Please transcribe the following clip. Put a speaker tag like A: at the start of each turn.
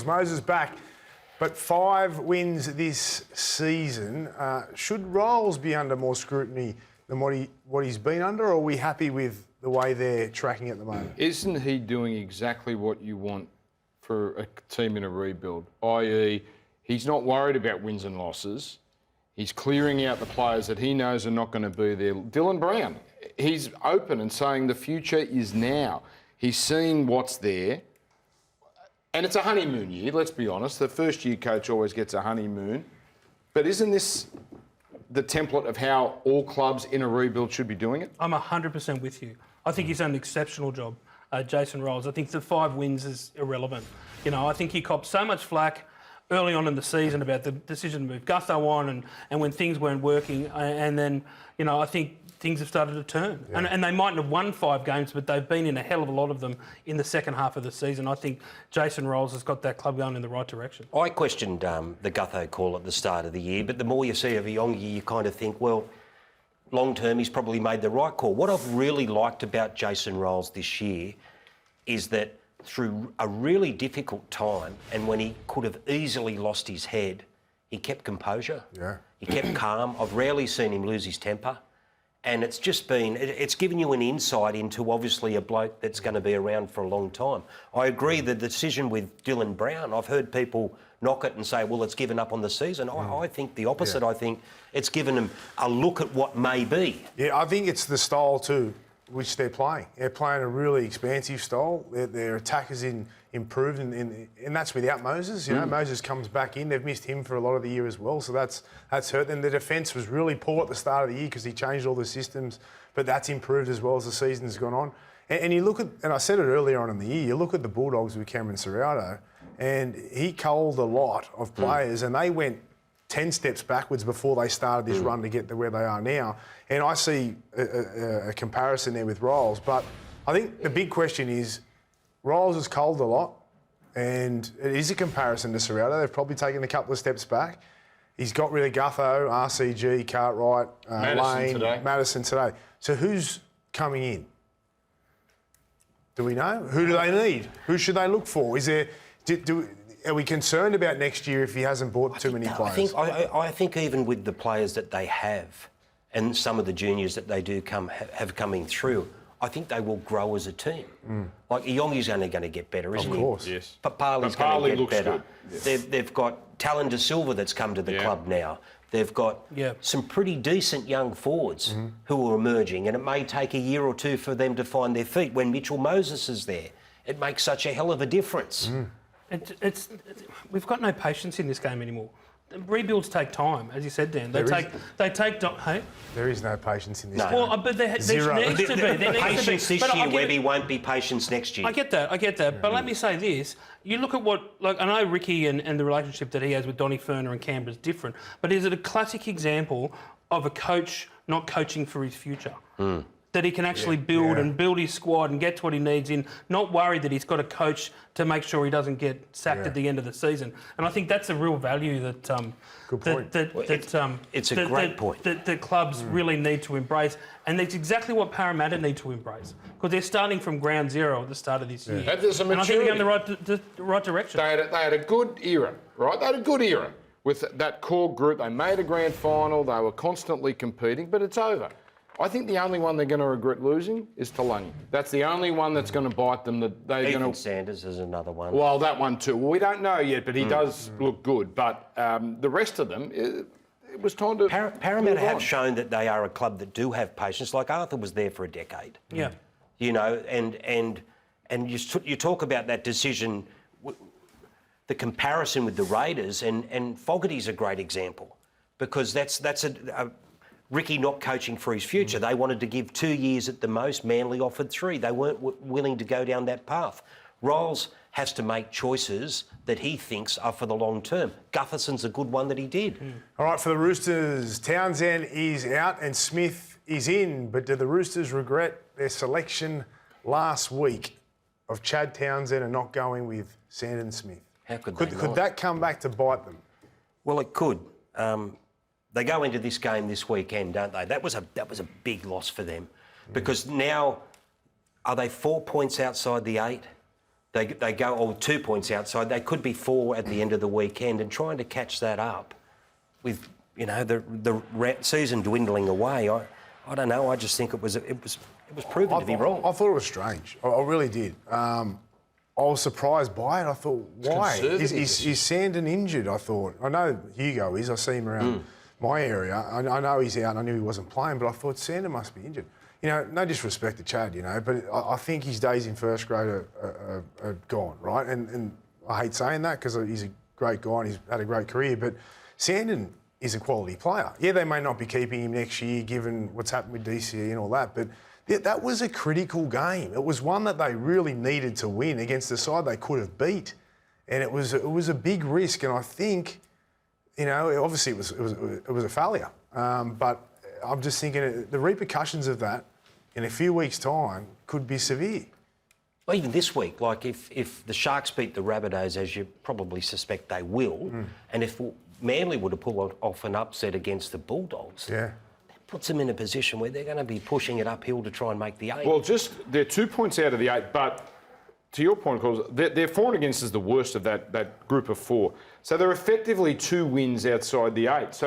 A: Ryles. Moses back, but 5 wins this season. Should Ryles be under more scrutiny than what he's been under, or are we happy with the way they're tracking at the moment?
B: Isn't he doing exactly what you want for a team in a rebuild? i.e., he's not worried about wins and losses. He's clearing out the players that he knows are not going to be there. Dylan Brown, he's open and saying the future is now. He's seeing what's there. And it's a honeymoon year, let's be honest. The first-year coach always gets a honeymoon. But isn't this the template of how all clubs in a rebuild should be doing it?
C: I'm 100% with you. I think he's done an exceptional job, Jason Ryles. I think the 5 wins is irrelevant. You know, I think he copped so much flack early on in the season about the decision to move Gutho on and when things weren't working. And then, you know, I think things have started to turn. Yeah. And they mightn't have won 5 games, but they've been in a hell of a lot of them in the second half of the season. I think Jason Ryles has got that club going in the right direction.
D: I questioned the Gutho call at the start of the year, but the more you see of Yongi, you kind of think, well, long term, he's probably made the right call. What I've really liked about Jason Ryles this year is that through a really difficult time, and when he could have easily lost his head, he kept composure. Yeah. He kept calm. I've rarely seen him lose his temper. And it's just been, it's given you an insight into obviously a bloke that's going to be around for a long time. I agree the decision with Dylan Brown, I've heard people knock it and say, well, it's given up on the season. I think the opposite. Yeah. I think it's given them a look at what may be. Yeah,
A: I think it's the style too, which they're playing. They're playing a really expansive style. Their attack has improved, and that's without Moses. You know, Moses comes back in. They've missed him for a lot of the year as well, so that's hurt them. The defence was really poor at the start of the year because he changed all the systems, but that's improved as well as the season's gone on. And you look at, and I said it earlier on in the year, you look at the Bulldogs with Cameron Ciraldo, and he culled a lot of players, and they went 10 steps backwards before they started this run to get to where they are now. And I see a comparison there with Ryles. But I think the big question is, Ryles has culled a lot, and it is a comparison to Ciraldo. They've probably taken a couple of steps back. He's got rid of Gutho, RCG, Cartwright, Madison today. So who's coming in? Do we know? Who do they need? Who should they look for? Is there... Are we concerned about next year if he hasn't bought too many players?
D: I think even with the players that they have and some of the juniors that they do have coming through, I think they will grow as a team. Like Yongi's only going to get better, isn't he?
A: Of course.
B: Yes.
D: Papali's going to get better.
B: Good. Yes.
D: They've got Talon De Silva that's come to the club now. They've got some pretty decent young forwards who are emerging, and it may take a year or two for them to find their feet. When Mitchell Moses is there, it makes such a hell of a difference.
C: We've got no patience in this game anymore. Rebuilds take time, as you said, Dan. They take. Hey,
A: there is no patience in this game.
C: Well, but there needs to be.
D: Patience this year, Webby, won't be patience next year.
C: I get that. But let me say this: you look at what, like, I know Ricky and the relationship that he has with Donny Ferner and Canberra is different, but is it a classic example of a coach not coaching for his future? That he can actually build and build his squad and get to what he needs in, not worried that he's got a coach to make sure he doesn't get sacked at the end of the season. And I think that's a real value that
D: it's a great point.
C: That clubs really need to embrace, and that's exactly what Parramatta need to embrace, because they're starting from ground zero at the start of this year.
B: There's a maturity.
C: And I think they're going the right direction.
B: They had a good era, right? They had a good era with that core group. They made a grand final. They were constantly competing, but it's over. I think the only one they're going to regret losing is Talangi. That's the only one that's going to bite them. That they're going to.
D: Sanders is another one.
B: Well, that one too. Well, we don't know yet, but he does look good. But the rest of them, it was time to.
D: Parramatta have shown that they are a club that do have patience. Like Arthur was there for a decade.
C: Yeah.
D: You know, and you talk about that decision, the comparison with the Raiders, and Fogarty's a great example, because that's a Ricky not coaching for his future. They wanted to give 2 years at the most. Manly offered 3. They weren't willing to go down that path. Ryles has to make choices that he thinks are for the long term. Gutherson's a good one that he did.
A: All right, for the Roosters, Townsend is out and Smith is in. But do the Roosters regret their selection last week of Chad Townsend and not going with Sandon Smith?
D: How could
A: that come back to bite them?
D: Well, it could. They go into this game this weekend, don't they? That was a big loss for them, because now are they 4 points outside the 8? They go 2 points outside. They could be 4 at the end of the weekend, and trying to catch that up with the season dwindling away. I don't know. I just think it was proven to be wrong.
A: I thought it was strange. I really did. I was surprised by it. I thought, why? Is Sandon injured? I thought. I know Hugo is. I see him around my area. I know he's out and I knew he wasn't playing, but I thought Sandon must be injured. You know, no disrespect to Chad, you know, but I think his days in first grade are gone, right? And I hate saying that because he's a great guy and he's had a great career, but Sandon is a quality player. Yeah, they may not be keeping him next year given what's happened with DCE and all that, but that was a critical game. It was one that they really needed to win against the side they could have beat. And it was a big risk, and I think, you know, obviously it was a failure. But I'm just thinking the repercussions of that in a few weeks' time could be severe.
D: Well, even this week, like if the Sharks beat the Rabbitohs, as you probably suspect they will, and if Manly would have pulled off an upset against the Bulldogs, that puts them in a position where they're going to be pushing it uphill to try and make the 8.
B: Well, they're 2 points out of the 8, but to your point, because their for and against is the worst of that group of 4. So they're effectively 2 wins outside the 8. So